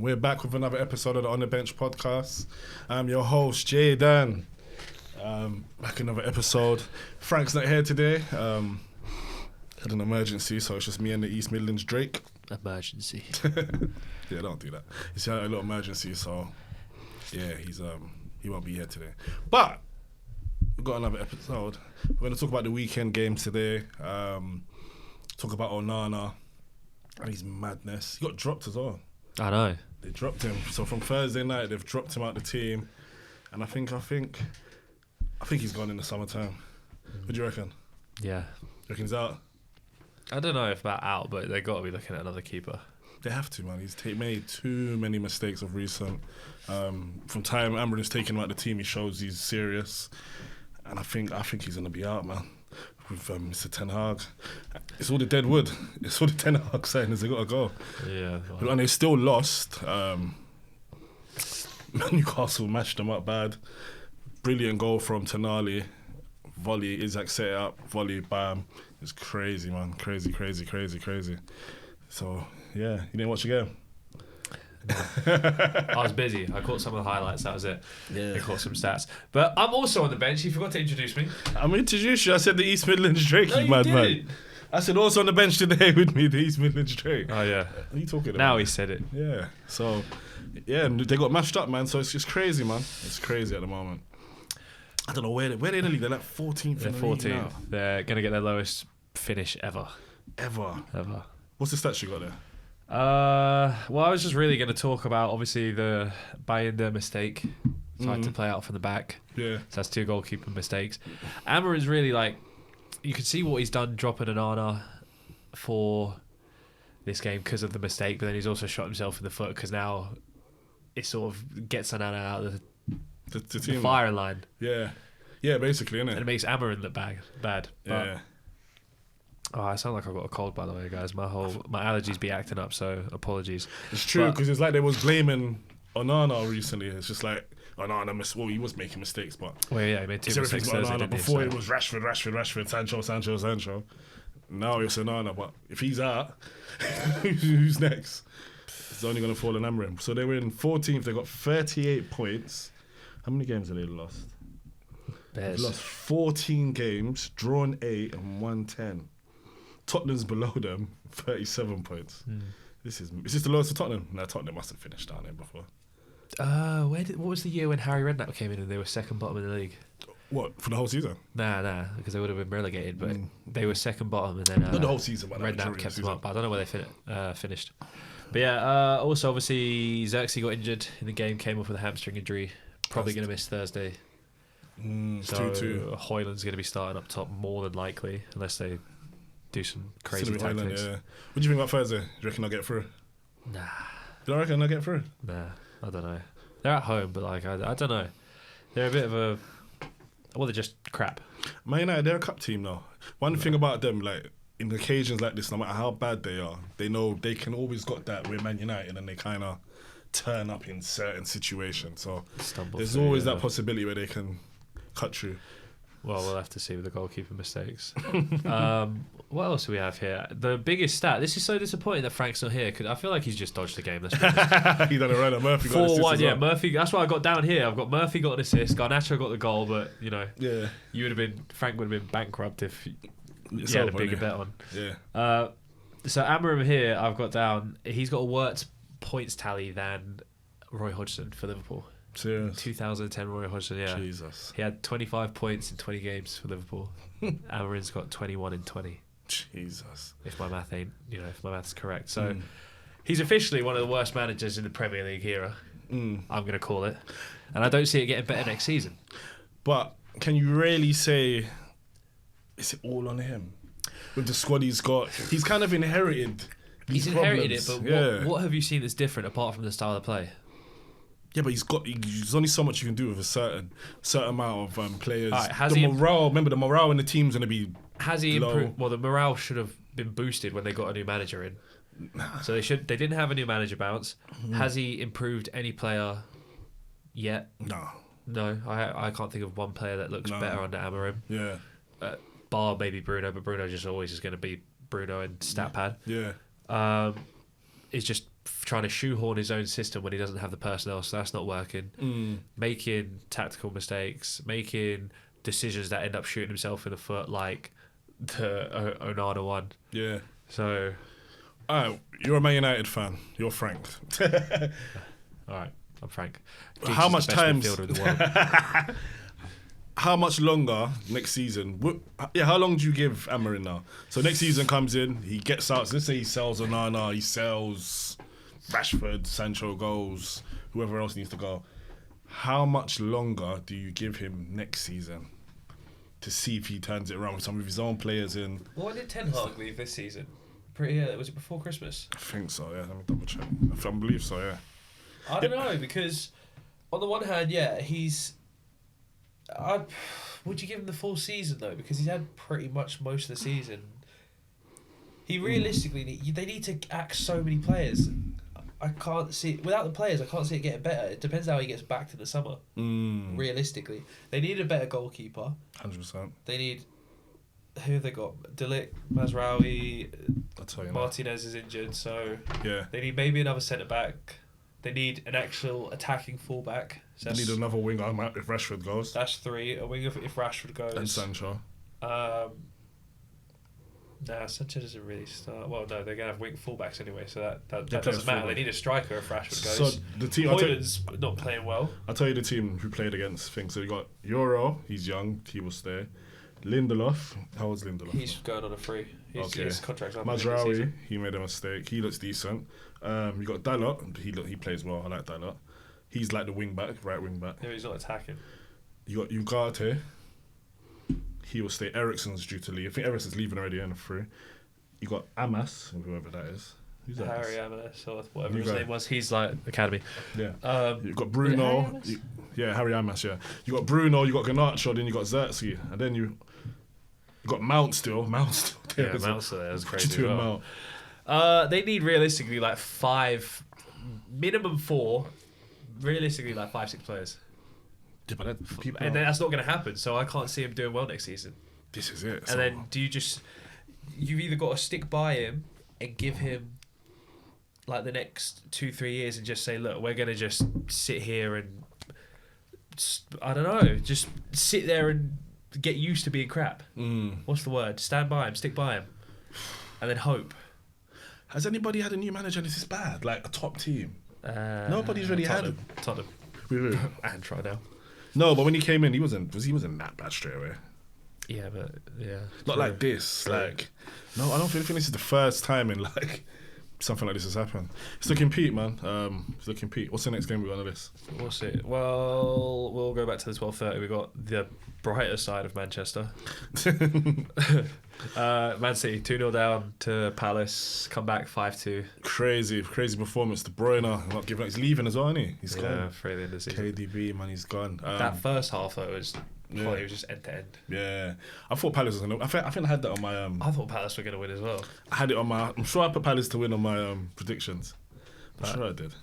And we're back with another episode of the On The Bench podcast. I'm your host, Jaydan. Back another episode. Frank's not here today. Had an emergency, so it's just me and the East Midlands Drake. Emergency. Yeah, don't do that. He's had a little emergency, so yeah, he won't be here today. But we've got another episode. We're going to talk about the weekend games today. Talk about Onana and his madness. He got dropped as well. I know. They dropped him. So from Thursday night, they've dropped him out the team, and I think he's gone in the summertime. What do you reckon? Yeah. You reckon he's out? I don't know if about out, but they got to be looking at another keeper. They have to, man. He's made too many mistakes of recent. From time Amarin's taken him out the team, he shows he's serious, and I think he's gonna be out, man. With Mr. Ten Hag, it's all the dead wood. It's all the Ten Hag saying is they gotta go. Yeah, and they still lost. Newcastle mashed them up bad. Brilliant goal from Tonali. Volley, Isaac set it up. Volley, bam. It's crazy, man. Crazy. So yeah, you didn't watch the game? I was busy. I caught some of the highlights. That was it. Yeah. I caught some stats. But I'm also on the bench. You forgot to introduce me. I'm introduced you. I said the East Midlands Drake, No, you you madman. didn't. I said also on the bench today with me, the East Midlands Drake. Oh yeah. What are you talking about? Now he said it. Yeah. So yeah, they got mashed up, man. So it's just crazy, man. It's crazy at the moment. I don't know where they're in the league. They're like 14th. They're in the league 14th. now. They're gonna get their lowest finish ever. Ever. What's the stats you got there? Well, I was just really going to talk about obviously the Bayern mistake, tried to play out from the back. Yeah. So that's 2 goalkeeper mistakes. Amarin's really like, you can see what he's done dropping Onana for this game because of the mistake, but then he's also shot himself in the foot because now it sort of gets Onana out of the firing line. Yeah. Yeah, basically, innit? And it makes Amarin look bad. But, Yeah. oh, I sound like I've got a cold, by the way, guys. My allergies be acting up, so apologies. It's true, because it's like they was blaming Onana recently. It's just like, Onana, he was making mistakes, but... Well, yeah, he made 2 mistakes Thursday, didn't he? Before it was Rashford, Sancho. Now it's Onana, but if he's out, who's next? It's only going to fall on Amarin. So they were in 14th, they got 38 points. How many games have they lost? Bears. They've lost 14 games, drawn 8 and won 10. Tottenham's below them, 37 points. Is this the lowest of Tottenham? No, Tottenham must have finished down there before. What was the year when Harry Redknapp came in and they were second bottom in the league? What, for the whole season? Nah, because they would have been relegated, but they were second bottom and then not the whole season, but Redknapp kept them up. But I don't know where they finished. But yeah, also obviously Xerxes got injured in the game, came off with a hamstring injury, probably going to miss Thursday. So 2-2. Højlund's going to be starting up top more than likely, unless they do some crazy Højlund, tactics. yeah. What do you think about Thursday? Do you reckon they'll get through? Nah. Do you reckon they'll get through? Nah, I don't know. They're at home, but like I don't know. They're a bit of a... Well, they're just crap. Man United, they're a cup team now. One thing about them, like, in occasions like this, no matter how bad they are, they know they can always got that with Man United and they kind of turn up in certain situations. So there's always that possibility where they can cut through. Well, we'll have to see with the goalkeeper mistakes. What else do we have here? The biggest stat. This is so disappointing that Frank's not here because I feel like he's just dodged the game. He done it right. Murphy got an assist 4-1, as yeah. well. Murphy. That's what I got down here. I've got Murphy got an assist. Garnacho got the goal, but Yeah. Frank would have been bankrupt if you It's had a over, bigger innit? bet on. Yeah. So Amarim here, I've got down. He's got a worse points tally than Roy Hodgson for Liverpool. Serious. 2010 Roy Hodgson, yeah. Jesus. He had 25 points in 20 games for Liverpool. Amarin's got 21 in 20. Jesus. If my math's correct. So he's officially one of the worst managers in the Premier League era. I'm going to call it. And I don't see it getting better next season. But can you really say, is it all on him? With the squad he's got, he's kind of inherited these He's inherited problems. it, but what have you seen that's different apart from the style of play? Yeah, but there's only so much you can do with a certain amount of players. Right, Remember the morale in the team's going to be Has he low. improved? Well, the morale should have been boosted when they got a new manager in. So they didn't have a new manager bounce. Has he improved any player yet? No, I can't think of one player that looks better under Amarim. Yeah. Bar maybe Bruno, but Bruno just always is going to be Bruno and stat pad. Yeah. It's just trying to shoehorn his own system when he doesn't have the personnel, so that's not working. Making tactical mistakes, making decisions that end up shooting himself in the foot, like the Onana one. Yeah. So, you're a Man United fan. You're Frank. all right, I'm Frank. Giggs How is much the best time? midfielder in the world. How much longer next season? How long do you give Amorim now? So next season comes in, he gets out. So let's say he sells Onana, he sells Rashford, Sancho goes, whoever else needs to go. How much longer do you give him next season to see if he turns it around with some of his own players in? What did Ten Hag leave this season? Was it before Christmas? I think so, yeah. Let me double check. I believe so, yeah. I don't know, because on the one hand, would you give him the full season though? Because he's had pretty much most of the season. He realistically, they need to axe so many players. I can't see without the players. I can't see it getting better. It depends how he gets back in the summer. Realistically, they need a better goalkeeper. 100%. They need who have they got? Delic, Mazraoui, I'll tell you Martinez is injured, so yeah. They need maybe another centre back. They need an actual attacking fullback. So They need another winger if Rashford goes. That's 3. A winger if Rashford goes. And Sancho. Sanchez doesn't really start. Well, no, they're going to have wing fullbacks anyway, so that doesn't matter. They need a striker if Rashford goes. So the team, Foden's not playing well. I'll tell you the team who played against things. So you got Euro, he's young, he will stay. Lindelof, how was Lindelof? He's going on a free. His contract's up. Mazraoui, he made a mistake. He looks decent. You got Dalot, he plays well. I like Dalot. He's like the wing back, right wing back. No, he's not attacking. You got Ugarte. He will stay. Eriksen's due to leave. I think Eriksen's leaving already in the free. You got Amas, whoever that is. Who's that? Harry Amas or whatever his name was. He's like academy. Yeah. You've got Bruno. Harry Amas. Yeah. You got Bruno. You got Garnacho. Then you got Xerxes, and then you got Mount still. Mount's there. Mount's there. That's crazy. Mount. They need realistically like 5, minimum 4. Realistically, like 5-6 players. Yeah, but and then that's not going to happen. So I can't see him doing well next season. This is it. And then you've either got to stick by him and give him like the next 2-3 years and just say, look, we're going to just sit here and I don't know, just sit there and get used to being crap. What's the word? Stand by him, stick by him, and then hope. Has anybody had a new manager and this is bad? Like a top team? Nobody's really had him. Tottenham. And try now. No, but when he came in, he wasn't that bad straight away. Yeah, but not like this. Like, no, I don't think this is the first time in like something like this has happened. It's looking peak, man. It's looking peak. What's the next game we got on the list? We'll see. Well, we'll go back to the 12:30. We got the brighter side of Manchester. Man City 2-0 down to Palace. Come back 5-2. Crazy performance. De Bruyne not giving up. He's leaving as well, isn't he? He's gone. For the end of the season. KDB, man, he's gone. That first half though was. It was just end to end. Yeah, I thought Palace was gonna. I think I had that on my. I thought Palace were gonna win as well. I had it on my. I'm sure I put Palace to win on my predictions. I'm sure I did.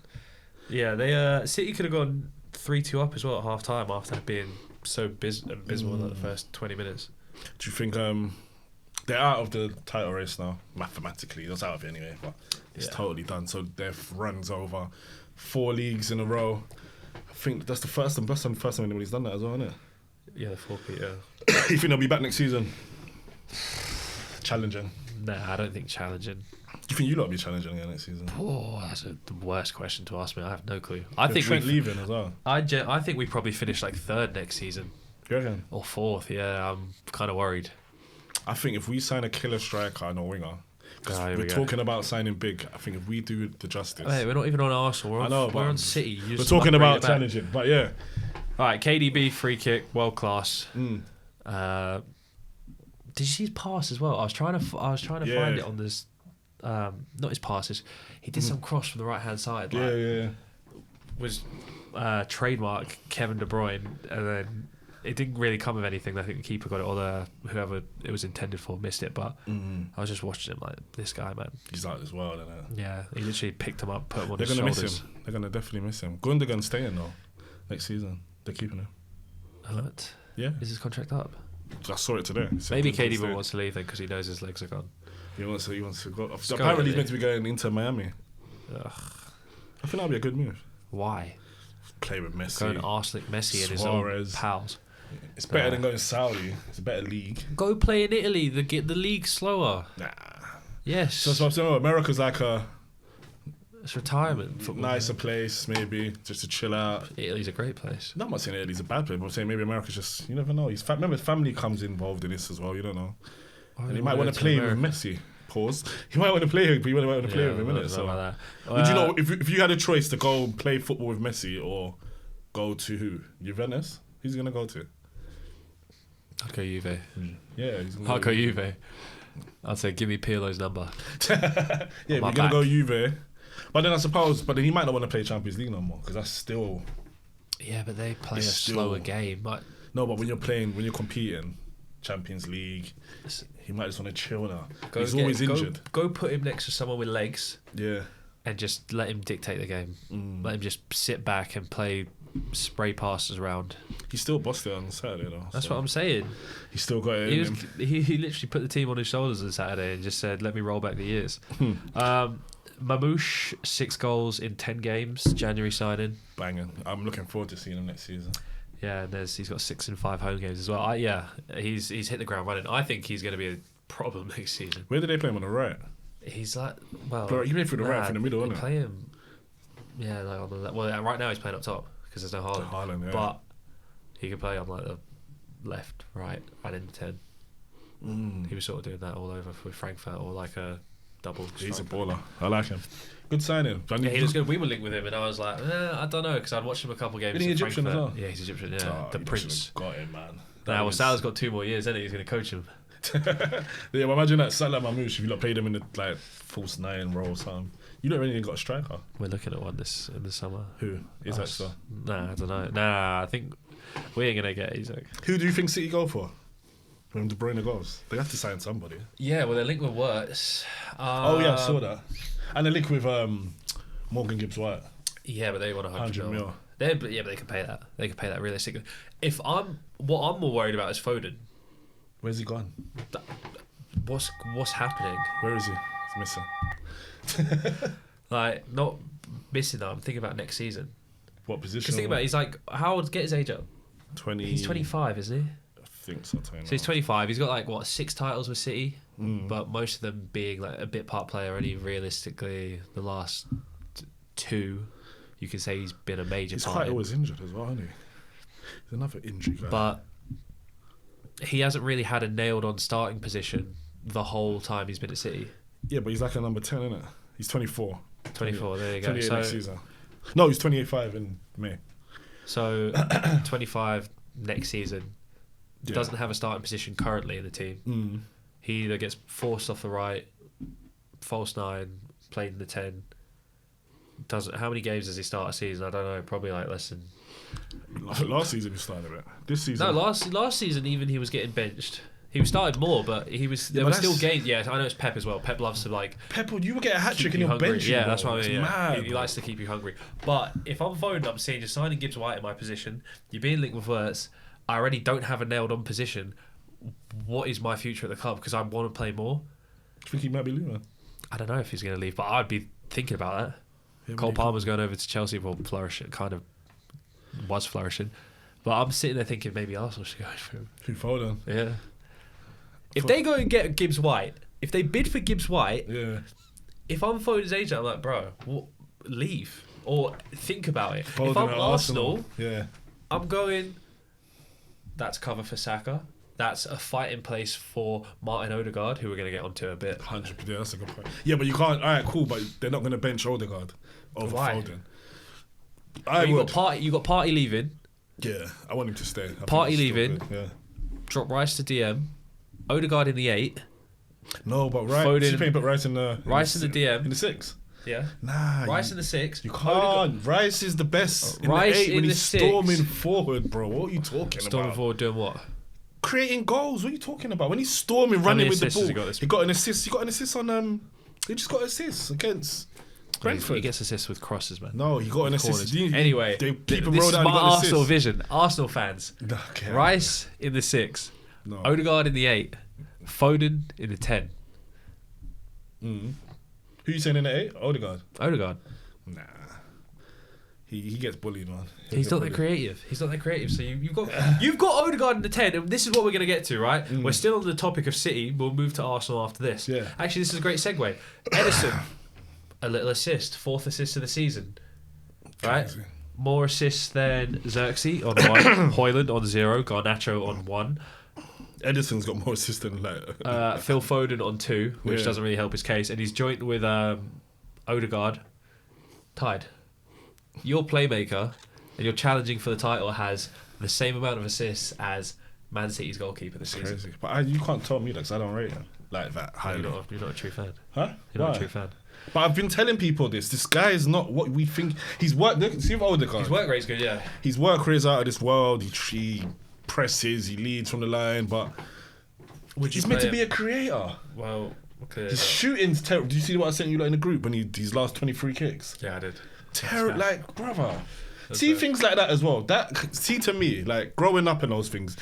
Yeah, they City could have gone 3-2 up as well at half time after being so abysmal in the first 20 minutes. Do you think they're out of the title race now? Mathematically, that's out of it anyway. But it's totally done. So their runs over 4 leagues in a row. I think that's the first time anybody's done that as well, isn't it? Yeah, the 4-peat, yeah. You think they'll be back next season? Challenging? Nah, I don't think challenging. Do you think you lot will be challenging again next season? Oh, that's the worst question to ask me. I have no clue. I think Trent leaving as well. I think we probably finish like 3rd next season. You reckon? Or 4th, yeah. I'm kind of worried. I think if we sign a killer striker and a winger, because we're talking about signing big, I think if we do the justice... Hey, we're not even on Arsenal. We're on City. We're talking about challenging, but yeah. All right, KDB free kick, world class. Did you see his pass as well? I was trying to find it on this. Not his passes. He did some cross from the right hand side. Like, was trademark Kevin De Bruyne, and then it didn't really come of anything. I think the keeper got it, or whoever it was intended for missed it. But I was just watching him like, this guy, man. He's out as well, isn't it? Yeah, he literally picked him up, put him on his shoulders. Miss him. They're gonna definitely miss him. Gundogan's staying though next season. They're keeping him. What? Yeah. Is his contract up? I saw it today. Maybe KDB wants to leave then because he knows his legs are gone. He wants to go. Apparently he's meant to be going into Miami. Ugh. I think that'd be a good move. Why? Play with Messi. Go and Arsenal Messi and his Suarez. own pals. It's better than going Saudi. It's a better league. Go play in Italy. The league's slower. Nah. Yes. So that's what I'm saying. America's like a It's retirement football. nicer place, maybe, just to chill out. Italy's a great place. No, I'm not saying Italy's a bad place, but I'm saying maybe America's just, you never know. Remember, his family comes involved in this as well, you don't know. And he might want to play with Messi. Pause. He might want to play with him, but he might want to play with him, innit? So, like that. would you know, if you had a choice to go play football with Messi or go to who? Juventus? Who's he going to go to? I'll go Juve. Yeah, he's I'll go Juve. I'd say give me Pirlo's number. Yeah, if you're going to go Juve. But then I suppose, he might not want to play Champions League no more because that's still... Yeah, but they play a slower game. No, but when you're competing, Champions League, he might just want to chill now. He's always injured. Go put him next to someone with legs. Yeah. And just let him dictate the game. Let him just sit back and play spray passes around. He still bossed it on Saturday though. That's what I'm saying. He still got it in him. He literally put the team on his shoulders on Saturday and just said, let me roll back the years. Mamouche, 6 goals in 10 games, January signing. Banging. I'm looking forward to seeing him next season. Yeah, and he's got 6 and 5 home games as well. He's hit the ground running. I think he's going to be a problem next season. Where do they play him, on the right? He's like, well... You play through the right, from the middle, isn't it? Play him... Yeah, like on the left. Well, right now he's playing up top because there's no Haaland. Yeah. But he can play on like the left, right, and in 10. He was sort of doing that all over with Frankfurt or like a double. He's a baller. I like him. Good signing. Yeah, he was good. We were linked with him, and I was like, I don't know, because I'd watched him a couple games. Isn't he Egyptian Frankfurt. as well? Yeah, he's Egyptian. Yeah, the prince. Got him, man. Well, Salah's got 2 more years, isn't he? He's going to coach him. Yeah, well, imagine that Salah Mamouche if you like played him in the like false 9 role or something. You don't really even got a striker. We're looking at one in the summer. Who is that star? Nah, I don't know. Nah, I think we ain't gonna get Isaac. Who do you think City go for? When De Bruyne goes, they have to sign somebody. Yeah, well, they're linked with Wirtz. Oh yeah, I saw that. And they're linked with Morgan Gibbs-White. Yeah, but they want 100 mil. But they can pay that. They can pay that realistically. What I'm more worried about is Foden. Where's he gone? What's happening? Where is he? He's missing. Like, not missing that. I'm thinking about next season. What position? Because think about it, he's like, how old? Get his age up. 20. He's 25, isn't he? I think so. So he's 25. He's got like 6 titles with City, but most of them being like a bit part player. Only realistically the last 2, you can say he's been a major. He's part quite always injured as well, isn't he? He's another injury guy. But he hasn't really had a nailed on starting position the whole time he's been at City. Yeah, but he's like a number 10, isn't it? He's 24. 24, there you go. 28 next season. No, he's 28.5 in May. So 25 next season. Yeah. Doesn't have a starting position currently in the team. He either gets forced off the right, false 9, played in the 10. How many games does he start a season? I don't know. Probably like less than. Last season he started it. This season. No, last season even he was getting benched. He started more, but he was. There were still games. Yeah, I know it's Pep as well. Pep loves to like. Pep, you would get a hat trick in your bench. Yeah, that's what I mean. Yeah. Mad, he likes to keep you hungry. But if I'm Foden, I'm seeing you're signing Gibbs-White in my position. You're being linked with Wirtz. I already don't have a nailed on position. What is my future at the club? Because I want to play more. Do you think he might be leaving? I don't know if he's going to leave, but I'd be thinking about that. Yeah, Cole Palmer's going over to Chelsea, well, kind of was flourishing. But I'm sitting there thinking maybe Arsenal should go for him. Who, Foden? Yeah. If they go and get Gibbs-White, if they bid for Gibbs-White, yeah. If I'm Foden's agent, I'm like, bro, leave. Or think about it. Foden if I'm Arsenal, yeah. I'm going, that's cover for Saka. That's a fighting place for Martin Odegaard, who we're going to get onto a bit. 100%, yeah, that's a good point. Yeah, but you can't, all right, cool, but they're not going to bench Odegaard over Foden. You got Party leaving. Yeah, I want him to stay. Party leaving. Yeah. Drop Rice to DM. Odegaard in the 8. No, but Rice. Foden, you put Rice in the DM. In the 6. Yeah. Nah. Rice in the 6. You can't. Rice is the best in Rice the 8 when he's 6. Storming forward, bro. What are you talking about? Storming forward doing what? Creating goals. What are you talking about? When he's storming, running with the ball. He got an assist. He got an assist on he just got assists against Brentford. He gets assists with crosses, man. No, he got an assist. Anyway, they keep him this roll is down, my he got an Arsenal assist. vision. Arsenal fans. Okay, Rice in the 6. No. Odegaard in the 8. Foden in the 10. Who Who you saying in the 8? Odegaard. Nah. He gets bullied, man. He's not that creative. So you've got Odegaard in the 10, and this is what we're going to get to, right? We're still on the topic of City. We'll move to Arsenal after this. Yeah. Actually, this is a great segue. Edison, a little assist, 4th assist of the season, right? Crazy. More assists than Xerxes on 1, Højlund on 0, Garnacho on 1. Edison's got more assists than Phil Foden on 2, which Yeah. doesn't really help his case, and he's joint with Odegaard, tied. Your playmaker and your challenging for the title has the same amount of assists as Man City's goalkeeper this season. crazy. But you can't tell me that because I don't rate him like that highly. You're not a true fan. Huh? You're not Why? a true fan. But I've been telling people this. This guy is not what we think. He's work. See with Odegaard. His work rate's good, yeah. His work rate is out of this world. He presses. He leads from the line. But he's meant to be a creator. Well, okay. His shooting's terrible. Do you see what I sent you in the group when his last 23 kicks? Yeah, I did. Terrible, like, brother. That's See fair. things like that as well. See to me, like growing up and those things,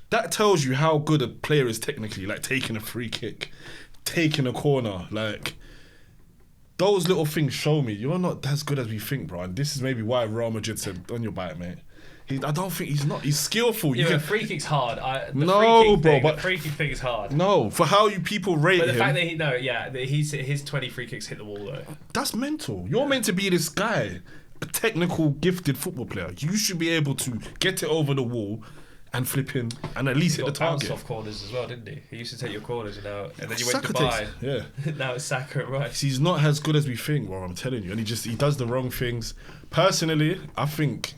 that tells you how good a player is technically. Like taking a free kick, taking a corner, like those little things show me you're not as good as we think, bro. And this is maybe why Real Madrid said, "On your bite, mate." I don't think he's not. He's skillful. Yeah, You can, free kick's hard. But the free kick thing is hard. no, for how you people rate But the him, fact that his 20 free kicks hit the wall though. that's mental. You're meant to be this guy, a technical, gifted football player. You should be able to get it over the wall and flip in and at least He hit the got bounced target. off corners as well, didn't he? He used to take your corners and then you went Saka to buy. takes- yeah. Now it's Saka and Rice. He's not as good as we think, bro. I'm telling you, and he does the wrong things. Personally, I think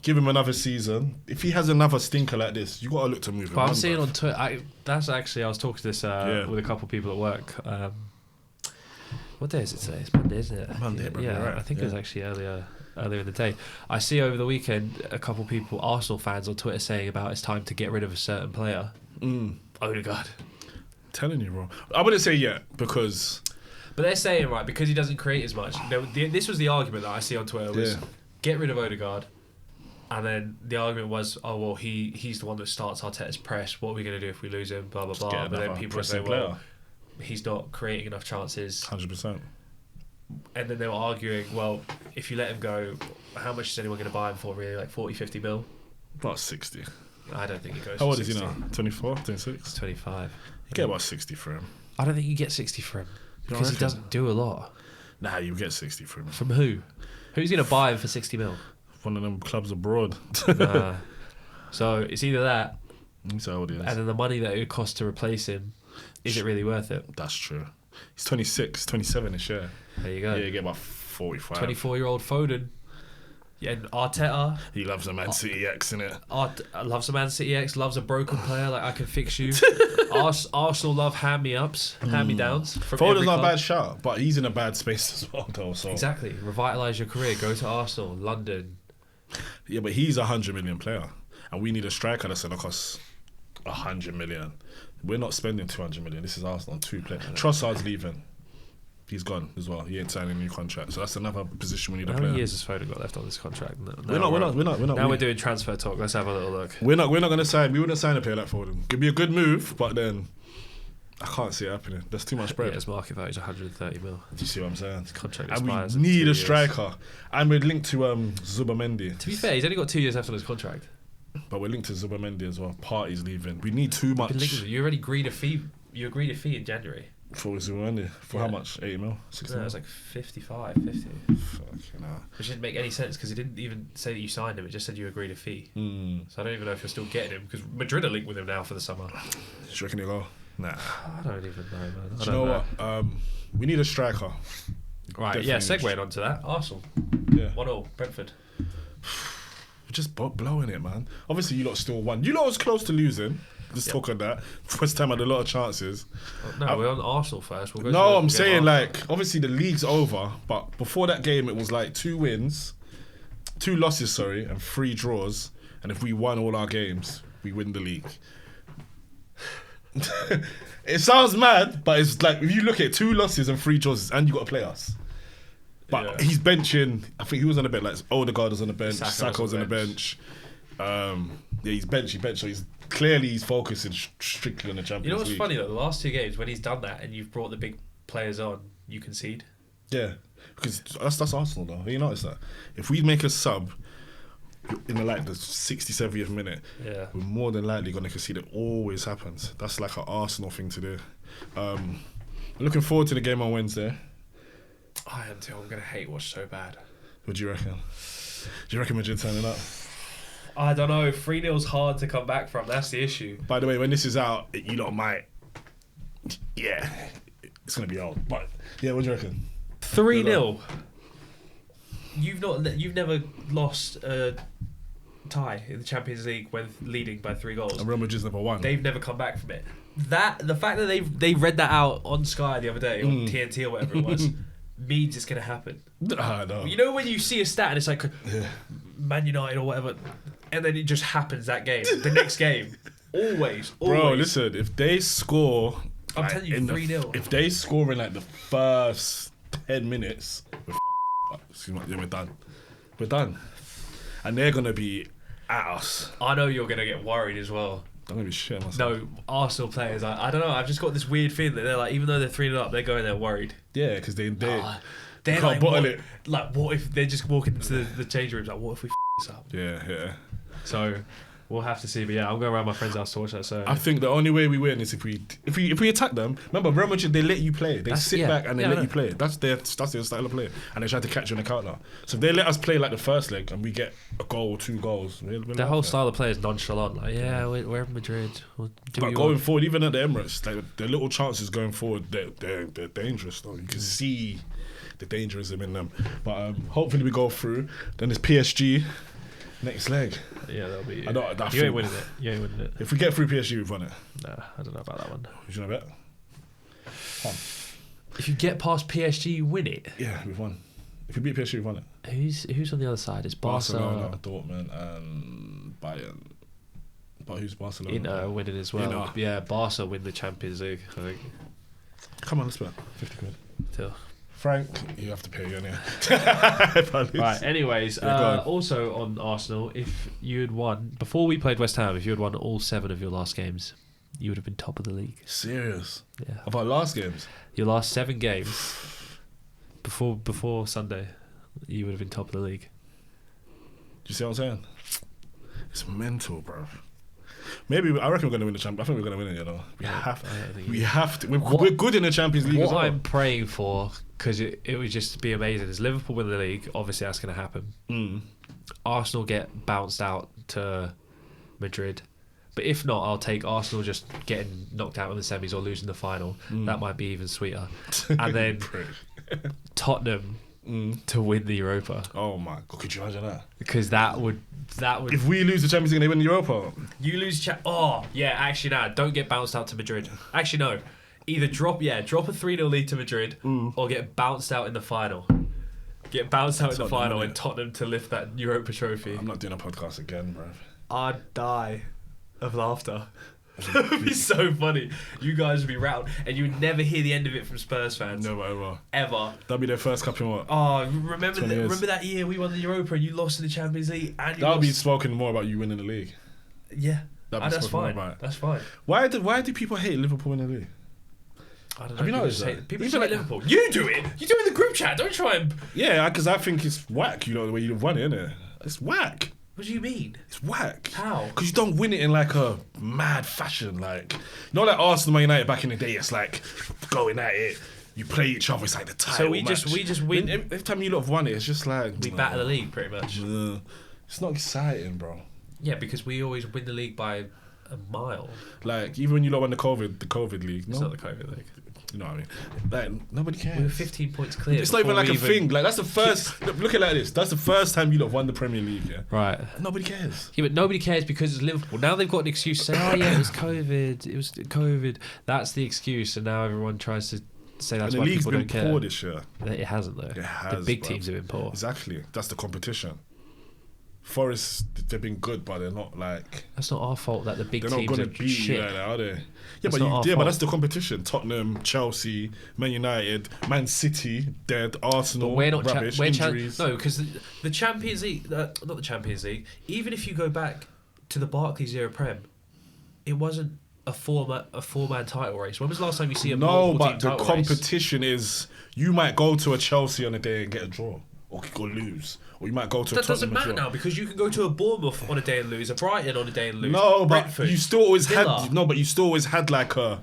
give him another season. If he has another stinker like this, you gotta look to move him. But I'm on, seeing bruv. on Twitter. I was talking to this with a couple of people at work. What day is it today? It's Monday, isn't it? Monday, bro, Yeah, you're right. I think it was actually earlier in the day. I see over the weekend a couple of people, Arsenal fans, on Twitter saying about it's time to get rid of a certain player. Odegaard. Telling you, bro. I wouldn't say yet because But they're saying, right, because he doesn't create as much. This was the argument that I see on Twitter was get rid of Odegaard. And then the argument was, oh, well, he's the one that starts Arteta's press. What are we going to do if we lose him? Blah, blah, blah. get But then another people were saying, pressing well, he's not creating enough chances. 100%. And then they were arguing, well, if you let him go, how much is anyone going to buy him for, really? Like 40, 50 mil? About 60. I don't think he goes How for old is he 60. now? 24, 26? 25. You get about 60 for him. I don't think you get 60 for him. don't Because he reckon? doesn't do a lot. Nah, you get 60 for him. From who? Who's going to buy him for 60 mil? One of them clubs abroad. So it's either that, That's how old he is. and then the money that it would cost to replace him, is it really worth it? That's true. He's 26, 27 this year. There you go. Yeah, you get about 45. 24-year-old Foden. Yeah, and Arteta. He loves a Man City X, innit? Loves a Man City X, loves a broken player, like I can fix you. Arsenal love hand-me-ups, hand-me-downs. from Foden's every not a club. bad shout, but he's in a bad space as well, though. So Exactly. Revitalise your career. Go to Arsenal, London. yeah, but he's a 100 million player, and we need a striker that's gonna cost 100 million. We're not spending 200 million. This is Arsenal, 2 players. Trossard's leaving. He's gone as well. He ain't signing a new contract, so that's another position we need a How player. many years has Foden got left on this contract? We're not. Now we're doing transfer talk. Let's have a little look. We're not gonna sign. We wouldn't sign a player like Foden. It'd be a good move, but then I can't see it happening. There's too much Yeah, bread. his market value is 130 mil. Do you see what I'm saying? Contract And expires we in need 2 a years. striker, and we're linked to Zubamendi. To be fair, he's only got 2 years left on his contract. But we're linked to Zubamendi as well. Party's leaving. We need too much You already agreed a fee. You agreed a fee in January. for Zubamendi. For how much? 80 mil? 60 No, it mil? was like 55, 50. Fucking hell. Which didn't make any sense because it didn't even say that you signed him. It just said you agreed a fee. So I don't even know if you're still getting him because Madrid are linked with him now for the summer. Do you reckon he'll go? Nah. I don't even know, man. Do you know what? We need a striker. Right, yeah, Definitely. segueing onto that. Arsenal. Yeah. 1-0, Brentford. We're just blowing it, man. Obviously, you lot still won. You lot was close to losing. Let's talk on that. First time had a lot of chances. No, we're on Arsenal first. We'll go No, to I'm the saying game like obviously the league's over, but before that game it was like 2 losses, and 3 draws. And if we won all our games, we win the league. It sounds mad, but it's like if you look at 2 losses and 3 draws, and you got to play us. But Yeah. he's benching. I think he was on the bench. Like Odegaard was on the bench. Saka Saka was on the bench. Yeah, he's bench. So he's focusing strictly on the Champions You know what's League. funny though? The last 2 games when he's done that and you've brought the big players on, you concede. Yeah, because that's Arsenal though. You notice that if we make a sub in the 60th, 70th minute, we're more than likely going to concede. It always happens. That's like an Arsenal thing to do. Looking forward to the game on Wednesday. I am too. I'm going to hate watch so bad. What do you reckon? Do you reckon Madrid turning up? I don't know. 3-0's hard to come back from. That's the issue. By the way, when this is out, you lot might... Yeah, it's going to be old. But, yeah, what do you reckon? 3-0. You've never lost a tie in the Champions League when leading by 3 goals. And Real Madrid's never won. They've never come back from it. The fact that they read that out on Sky the other day, on TNT or whatever it was, means it's going to happen. No. You know when you see a stat and it's like Man United or whatever, and then it just happens that game, the next game. Always. Bro, listen, if they score... I'm telling you, 3-0. If they score in the first 10 minutes, we're done. We're done. And they're going to be at us. I know you're going to get worried as well. I'm going to be shitting myself. No, Arsenal players, I don't know, I've just got this weird feeling that they're like, even though they're 3-0 up, they're going there worried. Yeah, because they can't like, bottle it. Like, what if they're just walking into the change rooms, like, what if we this up? Yeah. So... we'll have to see, but yeah, I'm going around my friend's house to watch that. So I think the only way we win is if we attack them. Remember, Real Madrid, they let you play. They sit back and they let you play. That's their style of play, and they try to catch you on the counter. So if they let us play like the first leg and we get a goal or 2 goals, their whole style of play is nonchalant. Like, we're in Madrid. We'll do but going forward, even at the Emirates, like the little chances going forward, they're dangerous. Though you can see the dangerism in them. But hopefully we go through. Then there's PSG. Next leg. Yeah, that'll be... You ain't winning it. If we get through PSG, we've won it. Nah, I don't know about that one. Would you know that? If you get past PSG, you win it? Yeah, we've won. If we beat PSG, we've won it. Who's on the other side? It's Barcelona, Dortmund and Bayern. But who's Barcelona? Inter winning as well. Inter. Yeah, Barca win the Champions League, I think. Come on, let's bet. 50 quid. Still. Frank, you have to pay again, yeah. Right, anyways, also on Arsenal, if you had won, before we played West Ham, if you had won all 7 of your last games, you would have been top of the league. Serious? Yeah. Of our last games? Your last 7 games, before Sunday, you would have been top of the league. Do you see what I'm saying? It's mental, bro. Maybe I reckon we're going to win the Champions. I think we're going to win it, you know. We have to. We're good in the Champions League as well. What I'm praying for, because it would just be amazing, is Liverpool win the league. Obviously, that's going to happen. Arsenal get bounced out to Madrid. But if not, I'll take Arsenal just getting knocked out in the semis or losing the final. That might be even sweeter. And then Tottenham to win the Europa. Oh my God, could you imagine that? Because that would. If we lose the Champions League and they win the Europa, you lose. Actually, don't get bounced out to Madrid. Actually, no. Either drop a 3-0 lead to Madrid, or get bounced out in the final. Get bounced out in the final and Tottenham to lift that Europa trophy. I'm not doing a podcast again, bro. I'd die of laughter. That would be so funny. You guys would be rattled, and you would never hear the end of it from Spurs fans. Never, ever. That'd be their first cup in what? Oh, remember that year we won the Europa and you lost in the Champions League, and that would be spoken more about you winning the league. Yeah, that's fine. That's fine. Why do people hate Liverpool winning the league? I don't know. Have you noticed that? People hate Liverpool. You do it. You do it in the group chat. Don't try and. Yeah, because I think it's whack. You know the way you've won it, innit? It's whack. What do you mean? It's whack. How? Because you don't win it in like a mad fashion. Like, not like Arsenal, Man United back in the day. It's like going at it. You play each other. It's like the title. So we just win. Every time you lot have won it, it's just like we batter the league pretty much. It's not exciting, bro. Yeah, because we always win the league by a mile. Like even when you lot won the COVID league. It's not the COVID league. You know what I mean? Like nobody cares. We were 15 points clear. It's not even like a thing. Like that's the first. Look at it like this. That's the first time you lot won the Premier League. Yeah. Right. Nobody cares. Yeah, but nobody cares because it's Liverpool. Now they've got an excuse to say, "Oh yeah, it was COVID. It was COVID." That's the excuse, and now everyone tries to say that's why people don't care. The league's been poor this year. It hasn't though. It has. The big teams have been poor. Exactly. That's the competition. Forest, they've been good, but they're not like. That's not our fault that the big teams are beat shit. Like that, are they? Yeah, but that's the competition. Tottenham, Chelsea, Man United, Man City, dead. Arsenal, but we're not rubbish. Injuries. No, because the Champions League, not the Champions League. Even if you go back to the Barclays era Prem, it wasn't a four-man title race? When was the last time you see a No, multiple but team the title competition is you might go to a Chelsea on a day and get a draw or lose, or you might go to That a doesn't Tottenham matter and draw. now because you can go to a Bournemouth on a day and lose, a Brighton on a day and lose. No, but Brentford, you still always Villa. had you still always had like a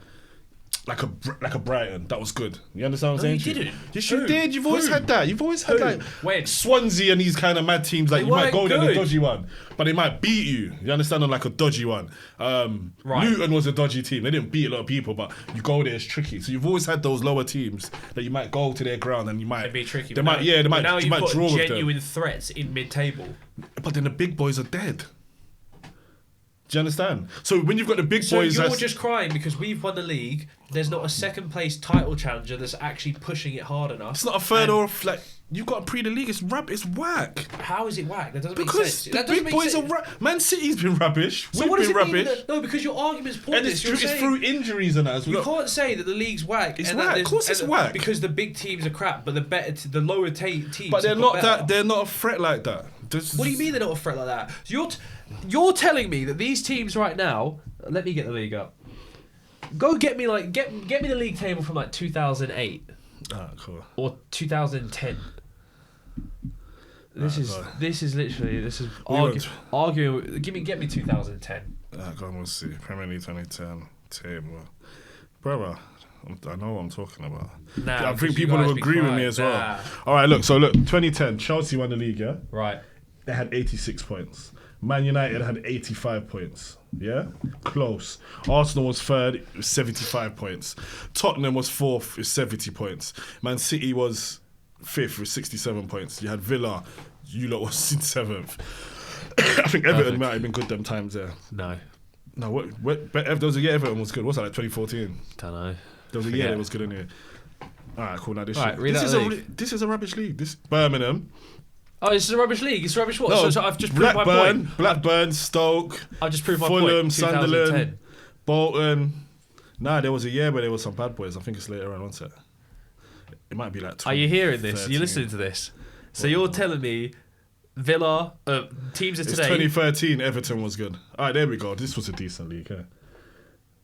Brighton that was good. You understand what I'm No, saying? you didn't. Yes, you Who? did. You've always Who? had that. You've always had Who? like When? Swansea and these kind of mad teams. Like They you might go weren't there in a good. dodgy one, but they might beat you. You understand? On like a dodgy one. Right. Luton was a dodgy team. They didn't beat a lot of people, but you go there, it's tricky. So you've always had those lower teams that you might go to their ground and you might It'd be tricky. They but might, now, yeah, they but might, now you you've might got draw with them. genuine threats in mid-table. But then the big boys are dead. Do you understand? So when you've got the big So boys, you're that's- just crying because we've won the league. There's not a second place title challenger that's actually pushing it hard enough. it's not a third And or like you've got to pre the league. It's it's whack. How is it whack? That doesn't make Because sense. the That doesn't big make boys sense. are Man City's been rubbish. So We've what does been it mean? rubbish. No, because your argument's And pointless. it's You're true. It's saying through injuries and that as you well. can't say that the league's whack. It's and that whack. there's- Of course it's and- whack. Because the big teams are crap, but the lower teams. But they're have not got that. better. They're not a threat like that. What do you mean they're not a threat like that? So you're telling me that these teams right now. Let me get the league up. Go get me get me the league table from like 2008 Ah, cool. or 2010. This is literally We arguing. Get me 2010. Go on, we'll see. Premier League 2010 table, brother. I know what I'm talking about. Nah, I think because you people guys will be agree with me crying. as well. Nah. All right, look. So look, 2010, Chelsea won the league. Yeah, Right. they had 86 points. Man United had 85 points. Yeah, close. Arsenal was third, with 75 points. Tottenham was fourth with 70 points. Man City was fifth with 67 points. You had Villa, you lot was in seventh. I think Everton Perfect. might have been good them times there. No. No, there was a year Everton was good. What's that, like 2014? Don't know. There was a year that was good in here. All right, cool. Now this All right, read out is the a league. this is a rubbish league. This Birmingham, Oh, this is a rubbish league. It's a rubbish what? No, so I've just proved my point. Blackburn, Stoke, I've just proved my Fulham, point. Sunderland, 2010. Bolton. Nah, there was a year where there was some bad boys. I think it's later on. One set. It might be like. Are you hearing this? 13. You're listening to this. So you're telling me Villa teams of It's today. 2013. Everton was good. All right, there we go. This was a decent league. Yeah.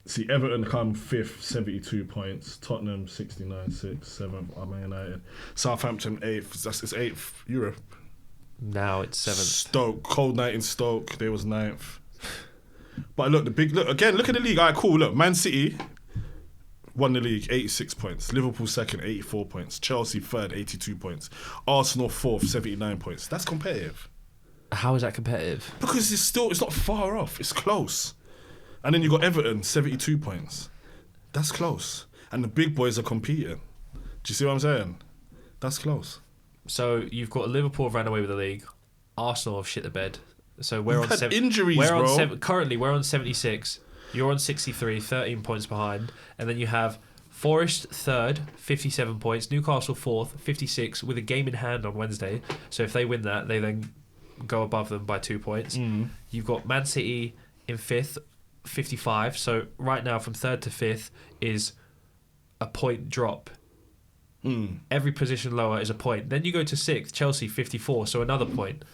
See, Everton come fifth, 72 points. Tottenham 69, 6th, 7th. Man United. Southampton 8th. It's 8th. Europe. Now it's 7th. Stoke, cold night in Stoke. They was 9th. But look again. Look at the league. All right, cool. Look, Man City won the league, 86 points. Liverpool second, 84 points. Chelsea third, 82 points. Arsenal fourth, 79 points. That's competitive How is that competitive? because it's not far off. It's close. And then you got Everton, 72 points. That's close. And the big boys are competing. Do you see what I'm saying? That's close. So you've got Liverpool have ran away with the league. Arsenal have shit the bed. So we're We've on had seven. injuries, we're on bro. currently we're on 76. You're on 63, 13 points behind, and then you have Forest third, 57 points. Newcastle fourth, 56, with a game in hand on Wednesday. So if they win that, they then go above them by 2 points. You've got Man City in fifth, 55. So right now, from third to fifth is a point drop. Every position lower is a point. Then you go to sixth, Chelsea 54, so another point.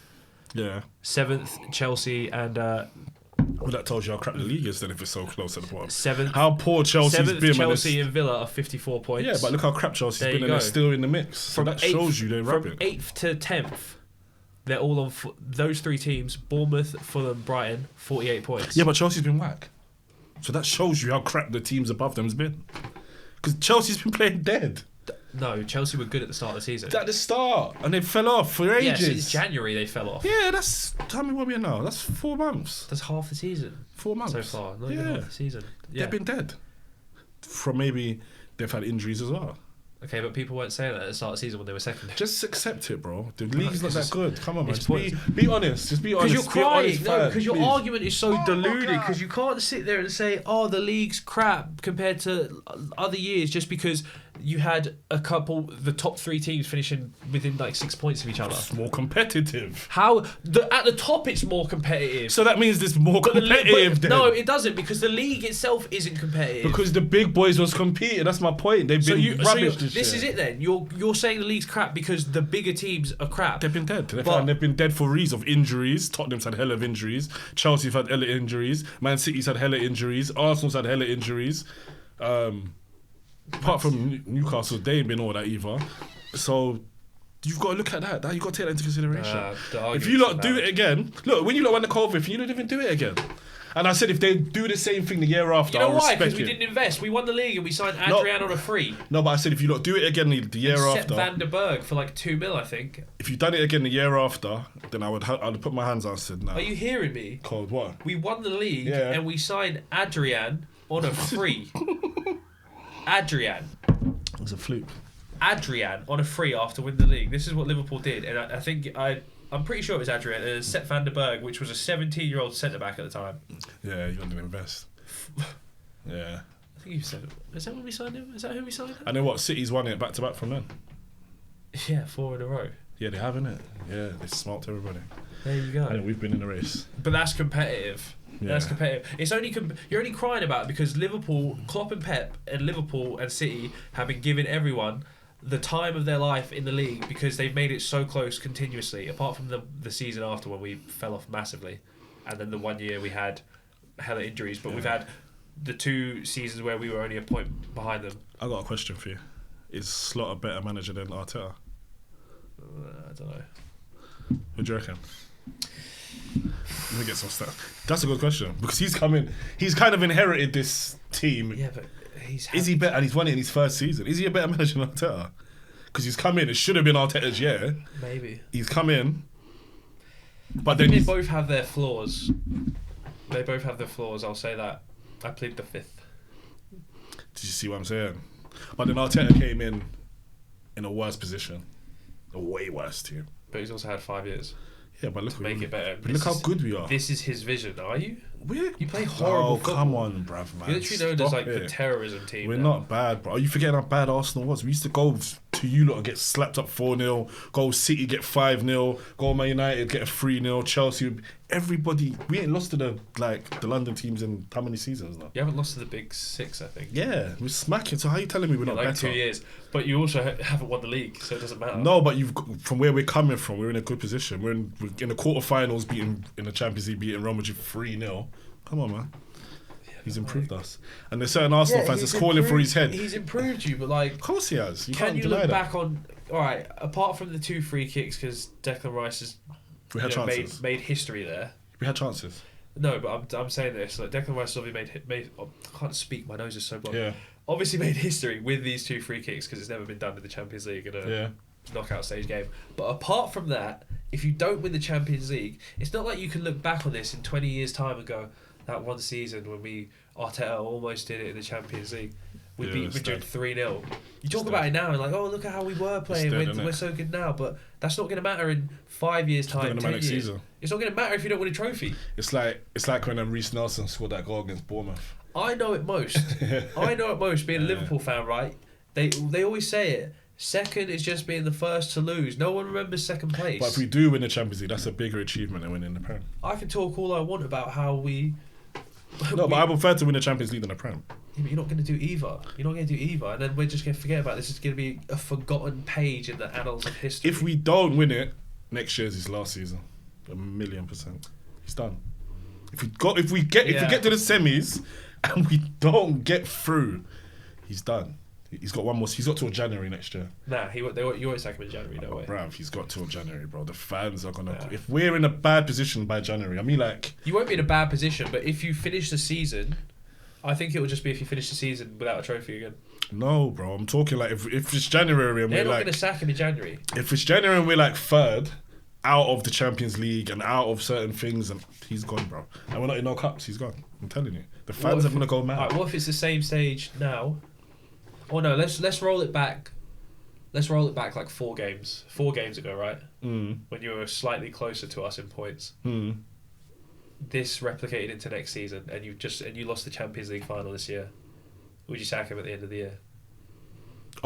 Yeah. Seventh, Chelsea, and Well, that tells you how crap the league is then if it's so close at the bottom. seventh. How poor Chelsea's Seventh, been. Chelsea Man. and Villa are 54 points. Yeah, but look how crap Chelsea's There been you and they're go. still in the mix. So that shows you they're from rapid. 8th to 10th, they're all on those three teams: Bournemouth, Fulham, Brighton, 48 points. Yeah, but Chelsea's been whack. So that shows you how crap the teams above them has been. Because Chelsea's been playing dead. No, Chelsea were good at the start of the season. At the start. And they fell off for Yeah, ages. since January they fell off. Yeah, tell me what we are now. That's 4 months. That's half the season 4 months. so far. Not even Yeah. half the season. Yeah. They've been dead. From maybe they've had injuries as well. Okay, but people weren't saying that at the start of the season when they were second. Just accept it, bro. The league's not it's that good. Come on, man. it's Just be honest. Just be honest. Because you're Be an crying. honest No, fan, because your please. argument is so deluded. Because you can't sit there and say, "Oh, the league's crap compared to other years," just because you had the top 3 teams finishing within like 6 points of each other. It's more competitive. At the top it's more competitive. So that means there's more competitive. Then. No, it doesn't, because the league itself isn't competitive. Because the big boys was competing. That's my point. They've been rubbish this year. This is it then. You're saying the league's crap because the bigger teams are crap. They've been dead. They've been dead for reasons of injuries. Tottenham's had hella of injuries. Chelsea's had hella injuries. Man City's had hella injuries. Arsenal's had hella injuries. Apart from Newcastle, they ain't been all that either. So you've got to look at that. You've got to take that into consideration. If you lot do it again, look, when you lot won the COVID, you don't even do it again. And I said if they do the same thing the year after, you know why? Because we didn't invest. We won the league and we signed Adrian on a free. No, but I said if you lot do it again the year after. Van der Berg for like 2 mil, I think. If you done it again the year after, then I'd put my hands out and said, nah. Are you hearing me? Cold what? We won the league and we signed Adrian on a free. Adrian. It was a fluke. Adrian on a free after winning the league. This is what Liverpool did, and I think I'm pretty sure it was Adrian and Sepp van der Berg, which was a 17-year-old centre back at the time. Yeah, you didn't invest. Yeah. I think you said, is that when we signed him? Is that who we signed him? I know what City's won it back to back from then. Yeah, 4 in a row. Yeah, they have, innit? Yeah, they smoked everybody. There you go. I know we've been in the race. But that's competitive. Yeah. That's competitive. It's only you're only crying about it because Liverpool, Klopp and Pep, and Liverpool and City have been giving everyone the time of their life in the league because they've made it so close continuously. Apart from the season after when we fell off massively, and then the 1 year we had hella injuries, but we've had the 2 seasons where we were only a point behind them. I got a question for you. Is Slot a better manager than Arteta? I don't know. What do you reckon? Let me get some stuff. That's a good question because he's kind of inherited this team. Yeah, but is he better? And he's won it in his first season. Is he a better manager than Arteta? Because he's come in. It should have been Arteta's year. Maybe he's come in, but then they both have their flaws. They both have their flaws. I'll say that. I plead the 5th. Did you see what I'm saying? But then Arteta came in a worse position, a way worse team. But he's also had 5 years. Yeah, but look, to make it better. But look how good we are. This is his vision. Are you? You play Oh, horrible football. come on, bruv, man. You're literally known as like the terrorism team. We're not bad, bro. Are you forgetting how bad Arsenal was? We used to go to you lot and get slapped up 4-0. Go City get 5-0. Go Man United get a 3-0. Chelsea, everybody. We ain't lost to the London teams in how many seasons now? You haven't lost to the big 6, I think. Yeah, we're smacking. So how are you telling me we're not like better? 2 years, but you also haven't won the league, so it doesn't matter. No, but from where we're coming from, we're in a good position. We're in the quarterfinals, beating in the Champions League, beating Real Madrid 3-0. Come on, man. He's improved us. And there's certain Arsenal fans that's calling for his head. He's improved you, but like... Of course he has. Can you look back on... Alright, apart from the 2 free kicks, because Declan Rice has made history there. We had chances. No, but I'm saying this. Like Declan Rice has obviously made I can't speak, my nose is so blocked. Yeah. Obviously made history with these 2 free kicks, because it's never been done in the Champions League in a knockout stage game. But apart from that, if you don't win the Champions League, it's not like you can look back on this in 20 years' time and go, that one season when Arteta almost did it in the Champions League. We beat Madrid 3-0. You talk about it now and like, oh, look at how we were playing. We're so good now. But that's not going to matter in 5 years' time, 10 years. Season. It's not going to matter if you don't win a trophy. It's like when Reece Nelson scored that goal against Bournemouth. I know it most. Being a Liverpool fan, right? They always say it. Second is just being the first to lose. No one remembers second place. But if we do win the Champions League, that's a bigger achievement than winning the Prem. I can talk all I want about how we... No, but I prefer to win the Champions League than the Prem. Yeah, but you're not going to do either. And then we're just going to forget about this. It's going to be a forgotten page in the annals of history. If we don't win it, next year's his last season. 1,000,000%. He's done. If we get to the semis and we don't get through, he's done. He's got one more. He's got till January next year. Nah, you won't sack him in January, no way. Bruv, he's got till January, bro. The fans are gonna. If we're in a bad position by January, I mean, like, you won't be in a bad position, but if you finish the season, I think it will just be if you finish the season without a trophy again. No, bro. I'm talking like if it's January and they're we're not like, going to sack him in January. If it's January and we're like 3rd out of the Champions League and out of certain things, and he's gone, bro. And we're not in no cups. He's gone. I'm telling you, the fans are gonna go mad. Right, what if it's the same stage now? Oh no, let's roll it back. Let's roll it back like 4 games. 4 games ago, right? When you were slightly closer to us in points. This replicated into next season, and you lost the Champions League final this year. Would you sack him at the end of the year?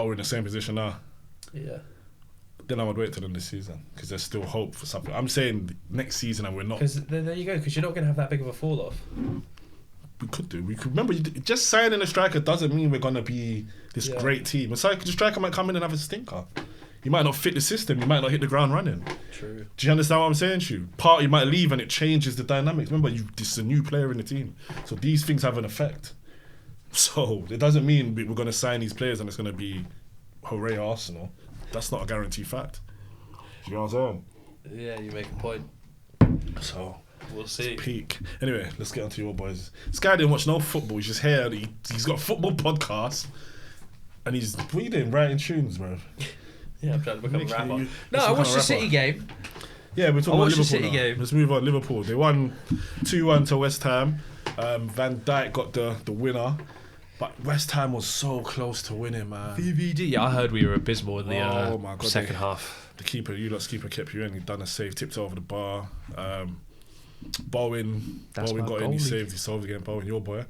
we're in the same position now. Yeah. Then I would wait till the end of the season because there's still hope for something. I'm saying next season and we're not. Because there you go. Because you're not going to have that big of a fall off. We could do. We could remember. Just signing a striker doesn't mean we're gonna be this great team. A striker might come in and have a stinker. He might not fit the system. He might not hit the ground running. True. Do you understand what I'm saying to you? Party might leave and it changes the dynamics. Remember, this is a new player in the team, so these things have an effect. So it doesn't mean we're gonna sign these players and it's gonna be hooray Arsenal. That's not a guaranteed fact. Do you know what I'm saying? Yeah, you make a point. So. We'll see. Peak. Anyway, let's get on to your boys. This guy didn't watch no football. He's just here. He's got a football podcast. And what are you doing? Writing tunes, bro? Yeah, I'm trying to become a rapper. No, I watched the City game. Yeah, we're talking about Liverpool City now. game. Let's move on. Liverpool. They won 2-1 to West Ham. Van Dijk got the winner. But West Ham was so close to winning, man. VVD. Yeah, I heard we were abysmal in the second half. The keeper kept you in. He done a save, tipped over the bar. Bowen got in, he saved again. Bowen, your boy.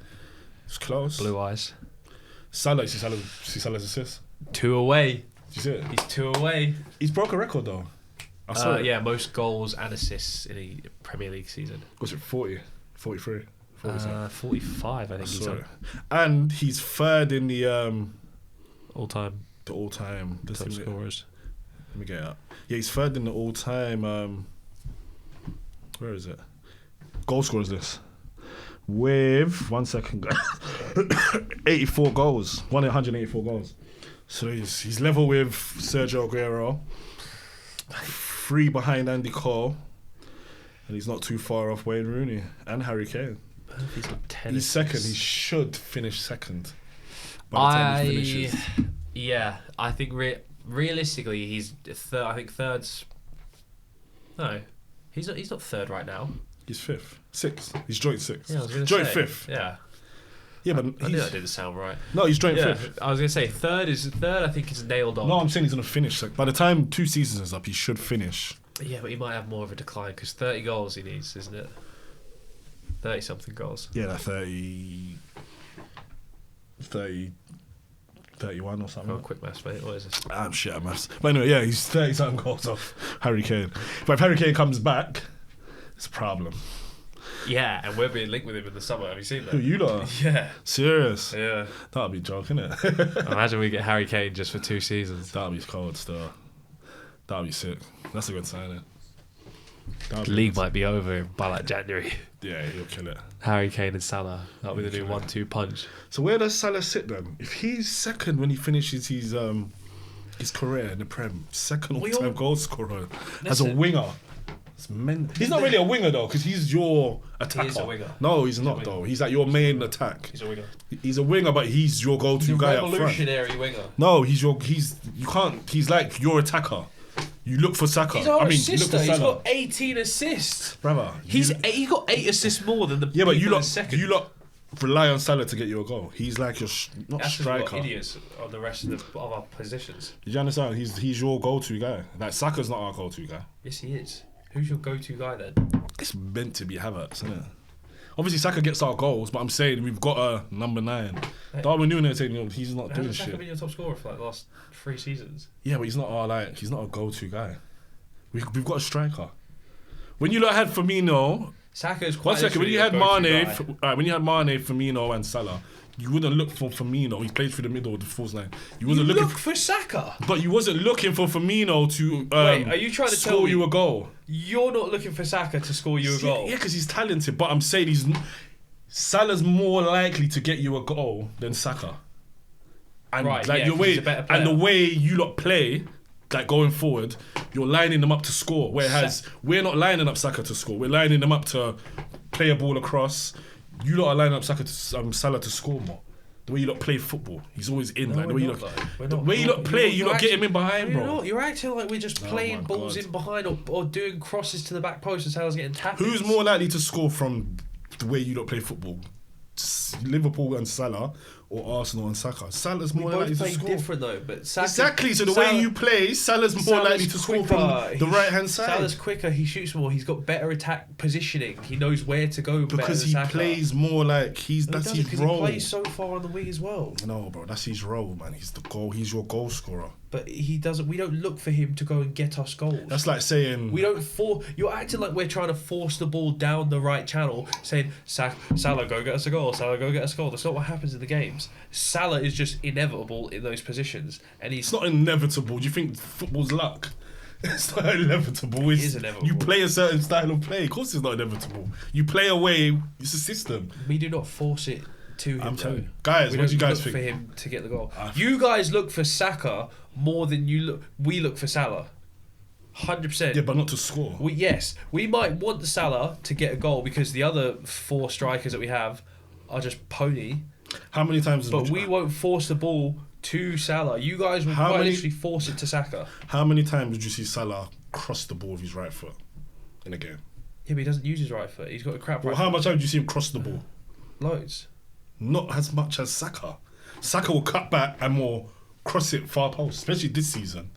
It's close. Blue eyes. Salah, you see Salah's assist? 2 away. Did you see it? He's 2 away. He's broke a record though. I saw it. Yeah, most goals and assists in a Premier League season. Was it 40? 43? 45, I think he's on. And he's third in the all-time top scorers. Let me get it up. Yeah, he's third in the all-time where is it? Goal scorers list. With 1 second, 84 goals. 184 goals. So he's level with Sergio Aguero. 3 behind Andy Cole. And he's not too far off Wayne Rooney and Harry Kane. He's got 10 He's second. He should finish second by the time he finishes. Yeah, I think realistically he's third. I think third's. No, he's not third right now. He's fifth, sixth. He's joint sixth. Yeah, I was gonna joint say, fifth. Yeah. Yeah, but I knew that didn't sound right. No, he's joint fifth. I was gonna say third. I think is nailed on. No, I'm saying he's gonna finish. By the time 2 seasons is up, he should finish. Yeah, but he might have more of a decline because 30 goals he needs, isn't it? 30 something goals. Yeah, like 31 or something. Oh, quick maths, mate. What is this? I'm shit at maths. But anyway, yeah, he's 30 something goals off Harry Kane. But if Harry Kane comes back, it's a problem. Yeah, and we're being linked with him in the summer. Have you seen that? Who, you lot? Yeah. Serious? Yeah. That'd be a joke, innit? Imagine we get Harry Kane just for 2 seasons. That'd be cold still. That'd be sick. That's a good signing. The league might be over by like January. Yeah, he'll kill it. Harry Kane and Salah. That'll be the new 1-2 punch. So where does Salah sit then? If he's second when he finishes his career in the Prem, second all-time goal scorer as a winger. He's not really a winger though, because he's your attacker. He is a winger. No, he's not though. He's like your main attack. He's a winger. He's a winger, but he's your go-to guy up front. Revolutionary winger. No, he's like your attacker. You look for Saka. He's our you look assister. for He's Salah. got 18 assists. Brother, He got 8 assists more than the. Yeah, but you second. lot rely on Salah to get you a goal. He's like your not That's striker. That's idiots on the rest of our positions. Did you understand? He's your go-to guy. Like Saka's not our go-to guy. Yes, he is. Who's your go-to guy then? It's meant to be Havertz, isn't it? Obviously, Saka gets our goals, but I'm saying we've got a number 9. Darwin Núñez, he's not doing shit. Saka been your top scorer for like the last 3 seasons? Yeah, but he's not a go-to guy. We've got a striker. When you had Firmino, Saka is quite. 1 second. When you had Mane, Firmino, and Salah, you wouldn't look for Firmino. He plays through the middle of the false line. You wasn't looking for Saka, but you wasn't looking for Firmino to wait. Are you trying to score tell you a goal? You're not looking for Saka to score you a goal. Yeah, because he's talented. But I'm saying Salah's more likely to get you a goal than Saka. And right, like yeah, the way you lot play, like going forward, you're lining them up to score. Whereas we're not lining up Saka to score. We're lining them up to play a ball across. You lot are lining up Salah to score more. The way you lot play football, he's always in. No, like the way you lot play, you lot get him in behind, bro. You're acting like we're just playing balls in behind or doing crosses to the back post and Salah's getting tackled. Who's more likely to score from the way you lot play football? Liverpool and Salah, or Arsenal and Saka. Salah's We more likely both to play score. different though, but Saka, Exactly. So the way you play, Salah's more likely to score from the right hand side. Salah's quicker. He shoots more. He's got better attack positioning. He knows where to go. Because he plays more like that's his role. He plays so far on the wing as well. No, bro, that's his role, man. He's the goal. He's your goal scorer. But he doesn't. We don't look for him to go and get us goals. That's like saying we don't You're acting like we're trying to force the ball down the right channel, saying Salah go get us a goal. Salah go get us a goal. That's not what happens in the games. Salah is just inevitable in those positions, and it's not inevitable. Do you think football's luck? It's not inevitable. It is inevitable. You play a certain style of play. Of course, it's not inevitable. You play away. It's a system. We do not force it to him. I'm telling you, guys. What do you guys think? For him to get the goal. You guys look for Saka more than we look for Salah. 100%. Yeah, but not to score. We might want Salah to get a goal because the other 4 strikers that we have are just pony. How many times? But we won't force the ball to Salah. You guys will quite literally force it to Saka. How many times did you see Salah cross the ball with his right foot in a game? Yeah, but he doesn't use his right foot. He's got a crap right foot. How much time did you see him cross the ball? Loads. Not as much as Saka. Saka will cut back and more cross it far post, especially this season.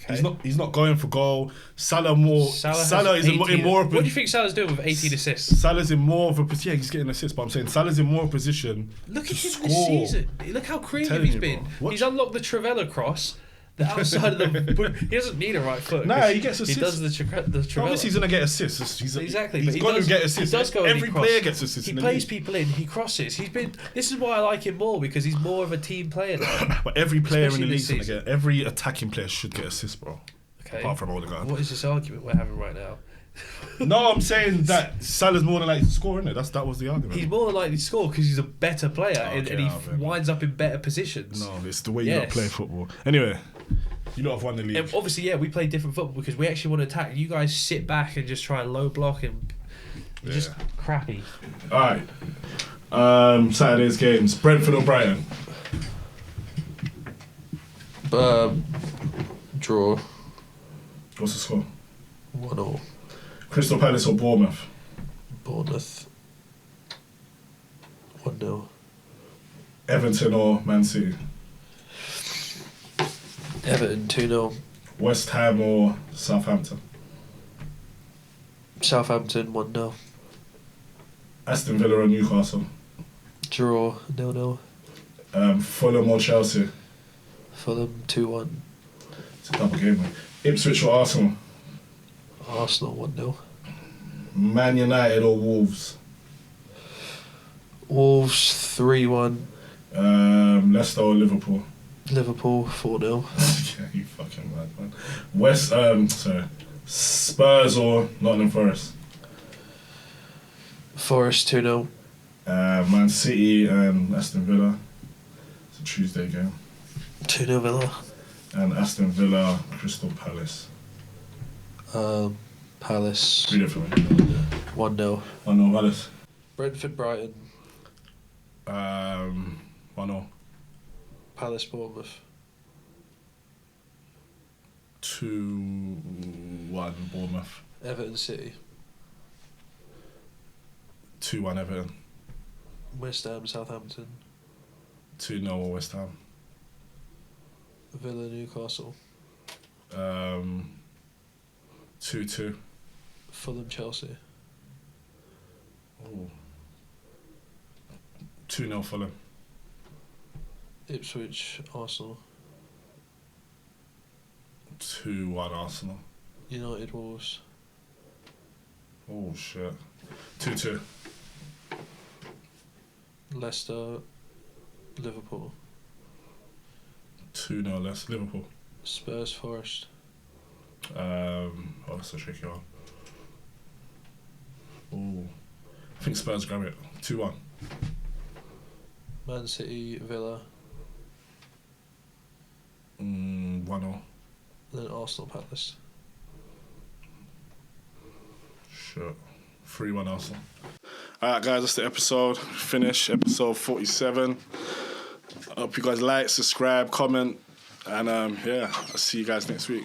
Okay. He's not going for goal. Salah is in more of a... What do you think Salah's doing with 18 assists? Salah's in more of a... Yeah, he's getting assists, but I'm saying Salah's in more position Look to at him score. this season. Look how creative he's been. He's unlocked the Trivela cross. The outside of the... He doesn't need a right foot. Nah, he gets assists. He does the Trivela. Obviously, he's going to get assists. Exactly. He's going to get assists. He does go Every player gets assists. He plays people in. He crosses. This is why I like him more, because he's more of a team player now. But every player in the league, every attacking player should get assists, bro. Okay. Apart from Odegaard. What is this argument we're having right now? No, I'm saying that Salah's more than likely to score, isn't it? That was the argument. He's more than likely to score because he's a better player and he winds up in better positions. No, it's the way you play football. Anyway, you lot have won the league. And obviously, we play different football because we actually want to attack. You guys sit back and just try and low block and just crappy. Alright. Saturday's games. Brentford or Brighton? Draw. What's the score? 1-0. Crystal Palace or Bournemouth? Bournemouth. 1-0. Everton or Man City? Everton 2-0. West Ham or Southampton? Southampton 1-0. Aston Villa or Newcastle? Draw 0-0. Fulham or Chelsea? Fulham 2-1. It's a double game, man. Ipswich or Arsenal? Arsenal 1-0. Man United or Wolves? Wolves 3-1. Leicester or Liverpool? Liverpool 4-0. Yeah, you fucking mad, man. Spurs or Nottingham Forest? Forest 2-0. Man City and Aston Villa. It's a Tuesday game. 2-0 Villa. And Aston Villa, Crystal Palace. Palace. Read it for me. 1-0. 1-0 Palace. Brentford Brighton. 1-0. Palace Bournemouth. 2-1 Bournemouth. Everton City. 2-1 Everton. West Ham Southampton. 2-0 West Ham. Villa Newcastle. 2-2. Fulham Chelsea. Oh. 2-0 Fulham. Ipswich Arsenal. 2-1 Arsenal. United Wolves. Oh shit. 2-2. Leicester Liverpool. 2-0 Leicester Liverpool. Spurs Forest. That's a tricky one. Oh, I think Spurs grab it. 2-1. Man City Villa. 1-0. Then Arsenal Palace. Sure. 3-1 Arsenal. Alright guys, that's the episode. Finish episode 47. I hope you guys like, subscribe, comment, and I'll see you guys next week.